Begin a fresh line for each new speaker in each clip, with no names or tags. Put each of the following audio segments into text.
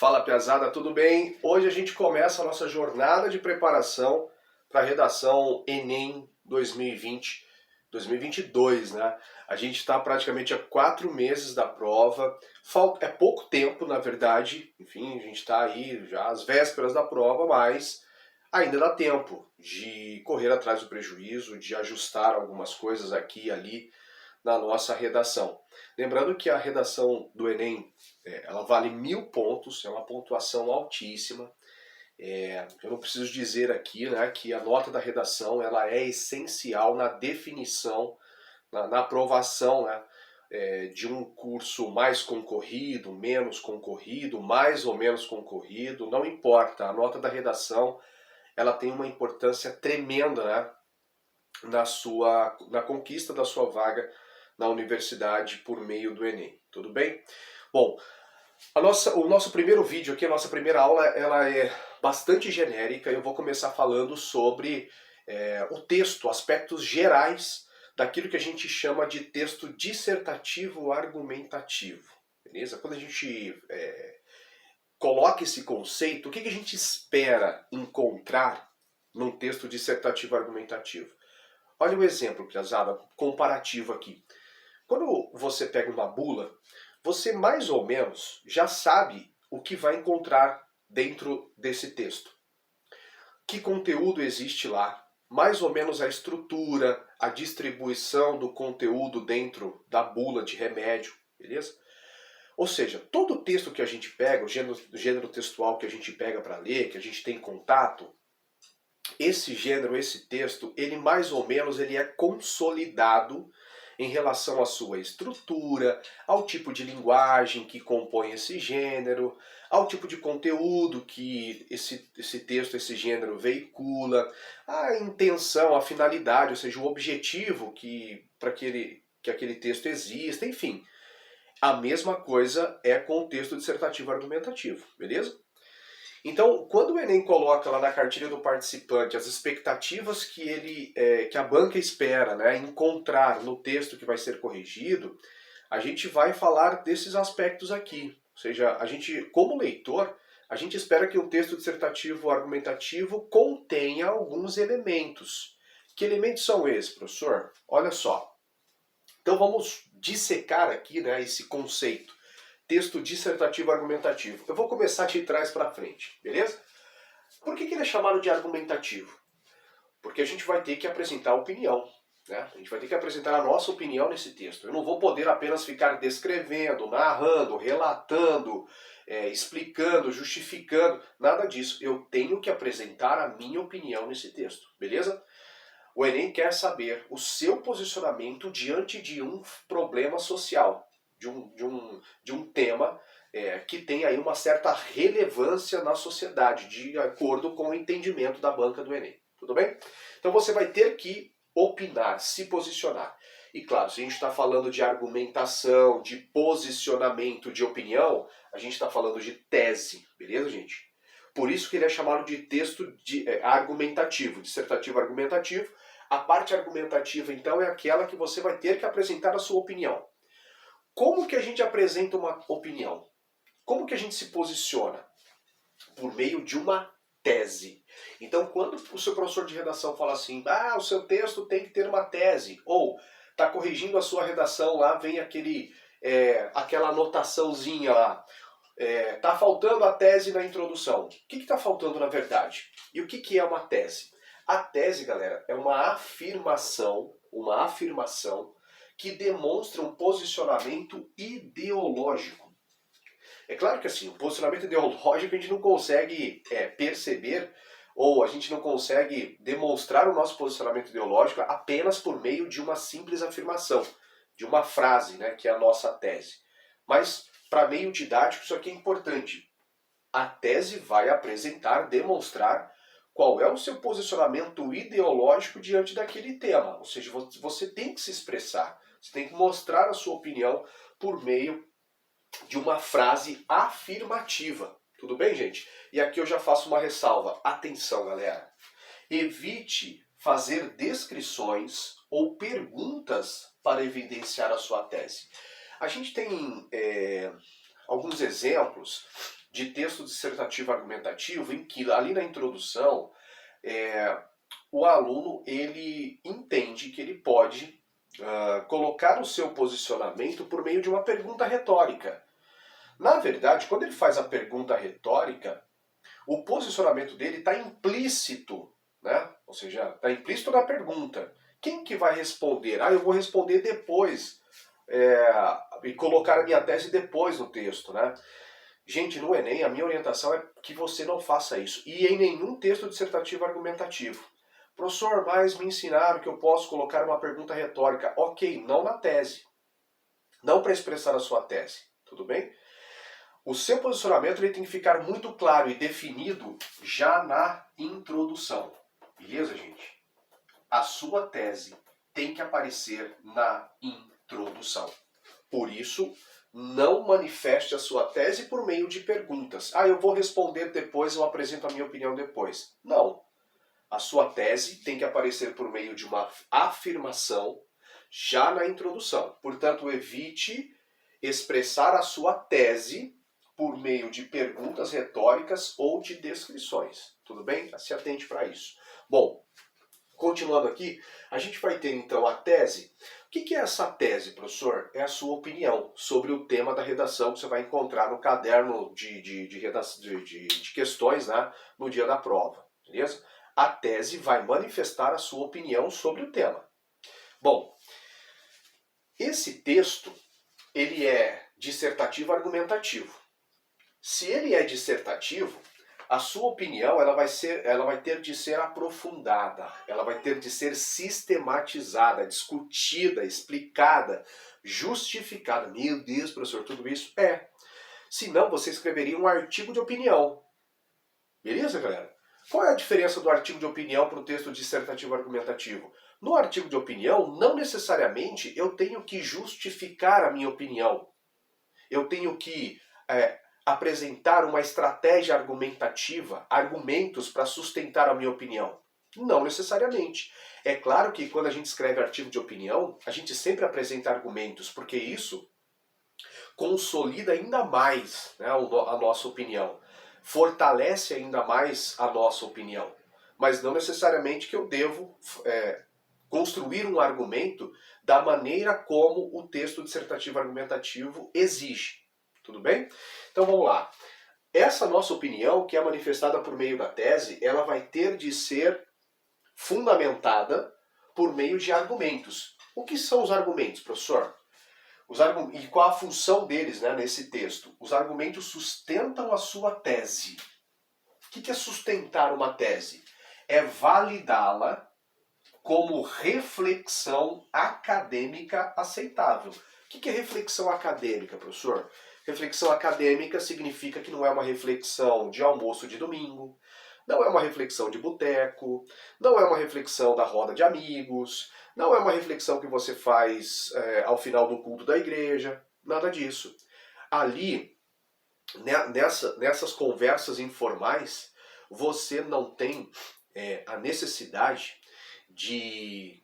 Fala, piazada, tudo bem? Hoje a gente começa a nossa jornada de preparação para a redação Enem 2020, 2022, né? A gente está praticamente há 4 meses da prova, é pouco tempo, na verdade, enfim, a gente está aí já às vésperas da prova, mas ainda dá tempo de correr atrás do prejuízo, de ajustar algumas coisas aqui e ali na nossa redação. Lembrando que a redação do Enem, ela vale 1.000 pontos, é uma pontuação altíssima. Eu não preciso dizer aqui, né, que a nota da redação ela é essencial na definição, na aprovação, né, de um curso mais concorrido, menos concorrido, mais ou menos concorrido, não importa. A nota da redação ela tem uma importância tremenda, né, na conquista da sua vaga na universidade por meio do Enem. Tudo bem? Bom, o nosso primeiro vídeo aqui, a nossa primeira aula, ela é bastante genérica. Eu vou começar falando sobre o texto, aspectos gerais daquilo que a gente chama de texto dissertativo argumentativo. Beleza? Quando a gente coloca esse conceito, o que a gente espera encontrar num texto dissertativo argumentativo? Olha o exemplo, piazada, comparativo aqui. Quando você pega uma bula, você mais ou menos já sabe o que vai encontrar dentro desse texto. Que conteúdo existe lá, mais ou menos a estrutura, a distribuição do conteúdo dentro da bula de remédio, beleza? Ou seja, todo o texto que a gente pega, o gênero textual que a gente pega para ler, que a gente tem contato, esse gênero, esse texto, ele mais ou menos ele é consolidado em relação à sua estrutura, ao tipo de linguagem que compõe esse gênero, ao tipo de conteúdo que esse texto, esse gênero veicula, a intenção, a finalidade, ou seja, o objetivo para que aquele texto exista, enfim. A mesma coisa é com o texto dissertativo argumentativo, beleza? Então, quando o Enem coloca lá na cartilha do participante as expectativas que a banca espera, né, encontrar no texto que vai ser corrigido, a gente vai falar desses aspectos aqui. Ou seja, a gente, como leitor, a gente espera que o texto dissertativo argumentativo contenha alguns elementos. Que elementos são esses, professor? Olha só. Então vamos dissecar aqui, né, esse conceito. Texto dissertativo argumentativo. Eu vou começar de trás para frente, beleza? Por que ele é chamado de argumentativo? Porque a gente vai ter que apresentar opinião, né? A gente vai ter que apresentar a nossa opinião nesse texto. Eu não vou poder apenas ficar descrevendo, narrando, relatando, explicando, justificando, nada disso. Eu tenho que apresentar a minha opinião nesse texto, beleza? O Enem quer saber o seu posicionamento diante de um problema social, de um tema que tem aí uma certa relevância na sociedade, de acordo com o entendimento da banca do Enem. Tudo bem? Então você vai ter que opinar, se posicionar. E claro, se a gente está falando de argumentação, de posicionamento, de opinião, a gente está falando de tese, beleza, gente? Por isso que ele é chamado de texto argumentativo, dissertativo argumentativo. A parte argumentativa, então, é aquela que você vai ter que apresentar a sua opinião. Como que a gente apresenta uma opinião? Como que a gente se posiciona? Por meio de uma tese. Então, quando o seu professor de redação fala assim, o seu texto tem que ter uma tese, ou está corrigindo a sua redação, lá vem aquela anotaçãozinha lá, tá faltando a tese na introdução. O que está faltando na verdade? E o que é uma tese? A tese, galera, é uma afirmação que demonstra um posicionamento ideológico. É claro que assim, o posicionamento ideológico a gente não consegue perceber, ou a gente não consegue demonstrar o nosso posicionamento ideológico apenas por meio de uma simples afirmação, de uma frase, né, que é a nossa tese. Mas, para meio didático, isso aqui é importante. A tese vai apresentar, demonstrar qual é o seu posicionamento ideológico diante daquele tema. Ou seja, você tem que se expressar, você tem que mostrar a sua opinião por meio de uma frase afirmativa. Tudo bem, gente? E aqui eu já faço uma ressalva. Atenção, galera. Evite fazer descrições ou perguntas para evidenciar a sua tese. A gente tem alguns exemplos de texto dissertativo argumentativo em que ali na introdução o aluno ele entende que ele pode colocar o seu posicionamento por meio de uma pergunta retórica. Na verdade, quando ele faz a pergunta retórica, o posicionamento dele está implícito, né? Ou seja, está implícito na pergunta. Quem que vai responder? Eu vou responder depois e colocar a minha tese depois no texto, né? Gente, no Enem, a minha orientação é que você não faça isso. E em nenhum texto dissertativo argumentativo. Professor, mas me ensinaram que eu posso colocar uma pergunta retórica. Ok, não na tese. Não para expressar a sua tese. Tudo bem? O seu posicionamento ele tem que ficar muito claro e definido já na introdução. Beleza, gente? A sua tese tem que aparecer na introdução. Por isso, não manifeste a sua tese por meio de perguntas. Eu vou responder depois, eu apresento a minha opinião depois. Não. A sua tese tem que aparecer por meio de uma afirmação já na introdução. Portanto, evite expressar a sua tese por meio de perguntas retóricas ou de descrições. Tudo bem? Se atente para isso. Bom, continuando aqui, a gente vai ter então a tese. O que é essa tese, professor? É a sua opinião sobre o tema da redação que você vai encontrar no caderno de questões, né, no dia da prova. Beleza? A tese vai manifestar a sua opinião sobre o tema. Bom, esse texto ele é dissertativo argumentativo. Se ele é dissertativo, a sua opinião ela vai ter de ser aprofundada, ela vai ter de ser sistematizada, discutida, explicada, justificada. Meu Deus, professor, tudo isso? Senão você escreveria um artigo de opinião. Beleza, galera? Qual é a diferença do artigo de opinião para o texto dissertativo argumentativo? No artigo de opinião, não necessariamente eu tenho que justificar a minha opinião. Eu tenho que apresentar uma estratégia argumentativa, argumentos para sustentar a minha opinião. Não necessariamente. É claro que quando a gente escreve artigo de opinião, a gente sempre apresenta argumentos, porque isso consolida ainda mais, né, a nossa opinião. Fortalece ainda mais a nossa opinião. Mas não necessariamente que eu devo construir um argumento da maneira como o texto dissertativo argumentativo exige. Tudo bem? Então vamos lá. Essa nossa opinião, que é manifestada por meio da tese, ela vai ter de ser fundamentada por meio de argumentos. O que são os argumentos, professor? E qual a função deles, né, nesse texto? Os argumentos sustentam a sua tese. O que é sustentar uma tese? É validá-la como reflexão acadêmica aceitável. O que é reflexão acadêmica, professor? Reflexão acadêmica significa que não é uma reflexão de almoço de domingo, não é uma reflexão de boteco, não é uma reflexão da roda de amigos, não é uma reflexão que você faz ao final do culto da igreja, nada disso. Ali, nessas conversas informais, você não tem a necessidade de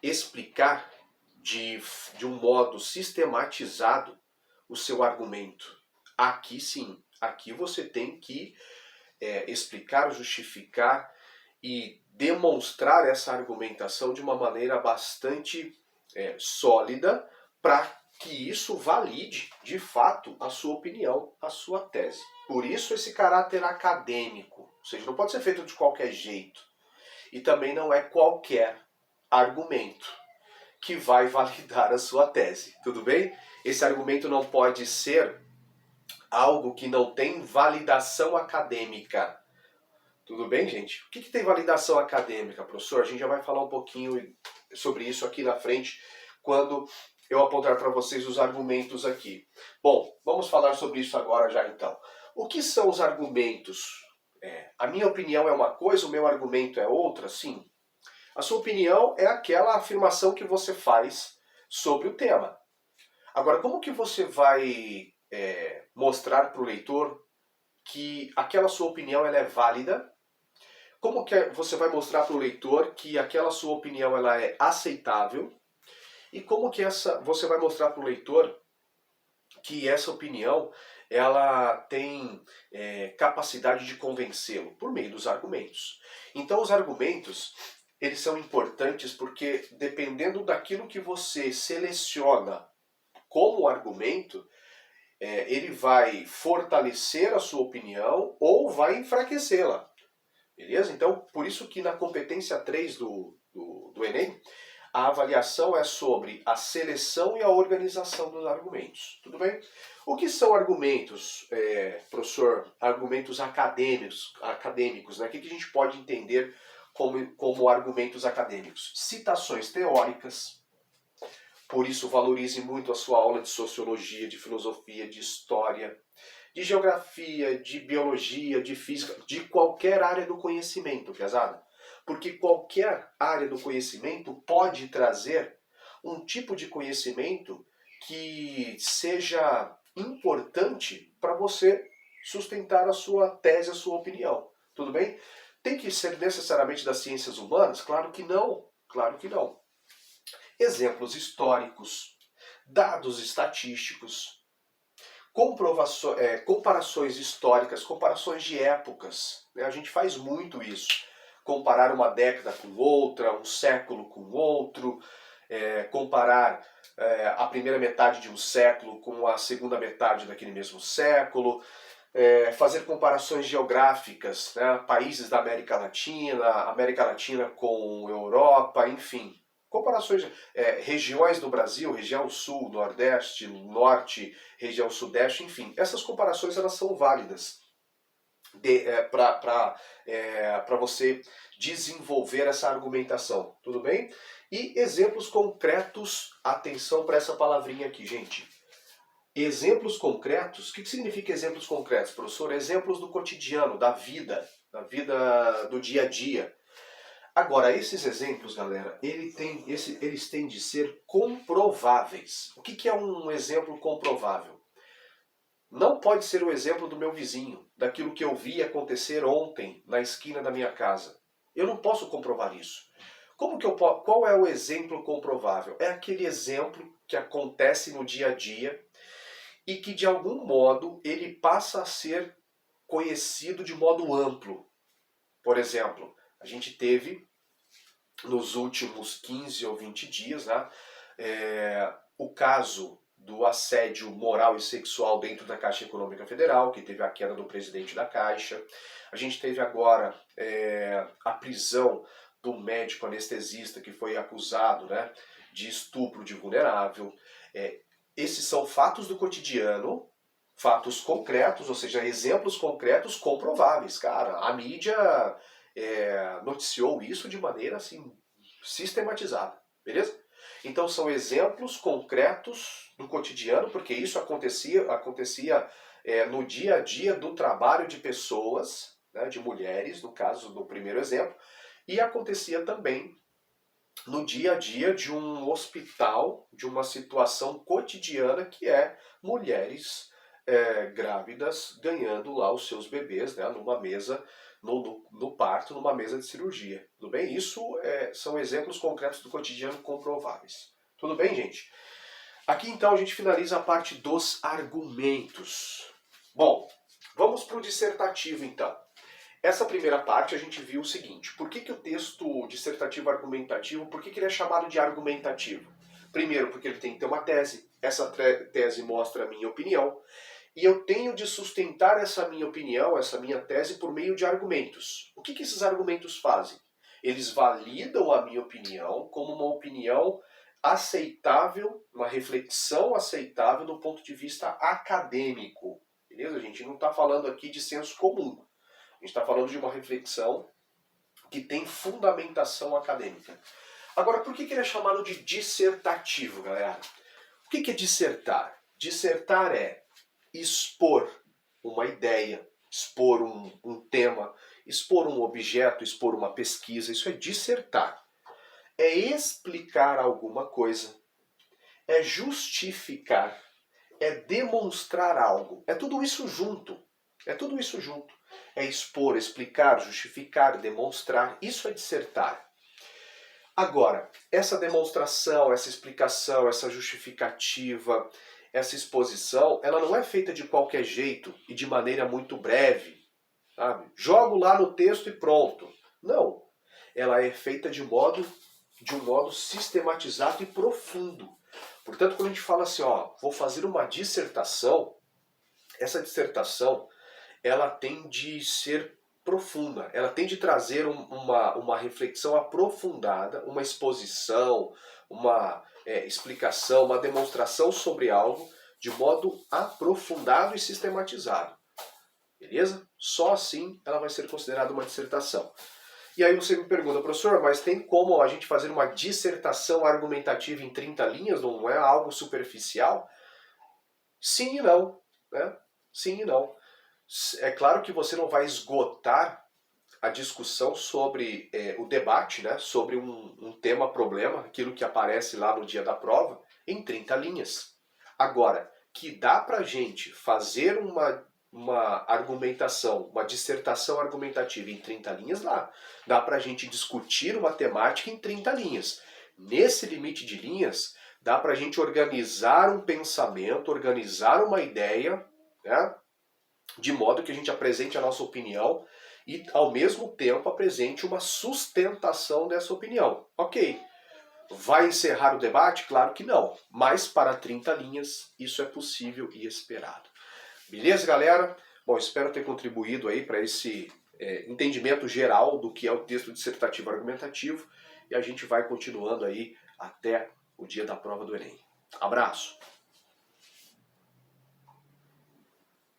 explicar de um modo sistematizado o seu argumento. Aqui sim, aqui você tem que explicar, justificar e demonstrar essa argumentação de uma maneira bastante sólida para que isso valide, de fato, a sua opinião, a sua tese. Por isso esse caráter acadêmico, ou seja, não pode ser feito de qualquer jeito. E também não é qualquer argumento que vai validar a sua tese, tudo bem? Esse argumento não pode ser algo que não tem validação acadêmica. Tudo bem, gente? O que tem validação acadêmica, professor? A gente já vai falar um pouquinho sobre isso aqui na frente, quando eu apontar para vocês os argumentos aqui. Bom, vamos falar sobre isso agora já então. O que são os argumentos? A minha opinião é uma coisa, o meu argumento é outra? Sim. A sua opinião é aquela afirmação que você faz sobre o tema. Agora, como que você vai mostrar para o leitor que aquela sua opinião ela é válida? Como que você vai mostrar para o leitor que aquela sua opinião ela é aceitável? E como que você vai mostrar para o leitor que essa opinião ela tem capacidade de convencê-lo por meio dos argumentos. Então os argumentos, eles são importantes porque dependendo daquilo que você seleciona como argumento, ele vai fortalecer a sua opinião ou vai enfraquecê-la. Beleza? Então, por isso que na competência 3 do Enem, a avaliação é sobre a seleção e a organização dos argumentos. Tudo bem? O que são argumentos, professor? Argumentos acadêmicos, né? O que a gente pode entender como argumentos acadêmicos? Citações teóricas. Por isso, valorize muito a sua aula de sociologia, de filosofia, de história, de geografia, de biologia, de física, de qualquer área do conhecimento, pesada. Porque qualquer área do conhecimento pode trazer um tipo de conhecimento que seja importante para você sustentar a sua tese, a sua opinião. Tudo bem? Tem que ser necessariamente das ciências humanas? Claro que não. Claro que não. Exemplos históricos, dados estatísticos, comparações históricas, comparações de épocas. Né? A gente faz muito isso. Comparar uma década com outra, um século com outro, comparar a primeira metade de um século com a segunda metade daquele mesmo século, fazer comparações geográficas, né? Países da América Latina com Europa, enfim. Comparações, regiões do Brasil, região sul, nordeste, norte, região sudeste, enfim. Essas comparações elas são válidas para você desenvolver essa argumentação, tudo bem? E exemplos concretos, atenção para essa palavrinha aqui, gente. Exemplos concretos, o que significa exemplos concretos, professor? Exemplos do cotidiano, da vida do dia a dia. Agora, esses exemplos, galera, eles têm de ser comprováveis. O que é um exemplo comprovável? Não pode ser o exemplo do meu vizinho, daquilo que eu vi acontecer ontem na esquina da minha casa. Eu não posso comprovar isso. Qual é o exemplo comprovável? É aquele exemplo que acontece no dia a dia e que de algum modo ele passa a ser conhecido de modo amplo. Por exemplo, a gente teve nos últimos 15 ou 20 dias, né, o caso do assédio moral e sexual dentro da Caixa Econômica Federal, que teve a queda do presidente da Caixa. A gente teve agora a prisão do médico anestesista que foi acusado, né, de estupro de vulnerável. Esses são fatos do cotidiano, fatos concretos, ou seja, exemplos concretos comprováveis. Cara, a mídia noticiou isso de maneira assim sistematizada, beleza? Então são exemplos concretos do cotidiano, porque isso acontecia no dia a dia do trabalho de pessoas, né, de mulheres, no caso do primeiro exemplo, e acontecia também no dia a dia de um hospital, de uma situação cotidiana que é mulheres grávidas ganhando lá os seus bebês, né, numa mesa, no parto, numa mesa de cirurgia. Tudo bem? Isso são exemplos concretos do cotidiano comprováveis. Tudo bem, gente? Aqui então a gente finaliza a parte dos argumentos. Bom, vamos para o dissertativo então. Essa primeira parte a gente viu o seguinte: por que o texto dissertativo argumentativo, por que ele é chamado de argumentativo? Primeiro, porque ele tem que ter uma tese. Essa tese mostra a minha opinião. E eu tenho de sustentar essa minha opinião, essa minha tese, por meio de argumentos. O que esses argumentos fazem? Eles validam a minha opinião como uma opinião aceitável, uma reflexão aceitável do ponto de vista acadêmico. Beleza? A gente não está falando aqui de senso comum. A gente está falando de uma reflexão que tem fundamentação acadêmica. Agora, por que ele é chamado de dissertativo, galera? O que é dissertar? Dissertar é expor uma ideia, expor um tema, expor um objeto, expor uma pesquisa. Isso é dissertar. É explicar alguma coisa, é justificar, é demonstrar algo. É tudo isso junto. É tudo isso junto. É expor, explicar, justificar, demonstrar. Isso é dissertar. Agora, essa demonstração, essa explicação, essa justificativa, essa exposição, ela não é feita de qualquer jeito e de maneira muito breve, sabe? Jogo lá no texto e pronto. Não. Ela é feita de um modo sistematizado e profundo. Portanto, quando a gente fala assim, ó, vou fazer uma dissertação, essa dissertação, ela tem de ser profunda, ela tem de trazer uma reflexão aprofundada, uma exposição, uma explicação, uma demonstração sobre algo de modo aprofundado e sistematizado. Beleza? Só assim ela vai ser considerada uma dissertação. E aí você me pergunta, professor, mas tem como a gente fazer uma dissertação argumentativa em 30 linhas? Não é algo superficial? Sim e não, né? Sim e não. É claro que você não vai esgotar a discussão sobre o debate, né, sobre um tema, problema, aquilo que aparece lá no dia da prova, em 30 linhas. Agora, que dá pra gente fazer uma argumentação, uma dissertação argumentativa em 30 linhas, dá pra gente discutir uma temática em 30 linhas. Nesse limite de linhas, dá pra gente organizar um pensamento, organizar uma ideia, né, de modo que a gente apresente a nossa opinião e, ao mesmo tempo, apresente uma sustentação dessa opinião. Ok. Vai encerrar o debate? Claro que não. Mas para 30 linhas, isso é possível e esperado. Beleza, galera? Bom, espero ter contribuído aí para esse entendimento geral do que é o texto dissertativo argumentativo e a gente vai continuando aí até o dia da prova do Enem. Abraço!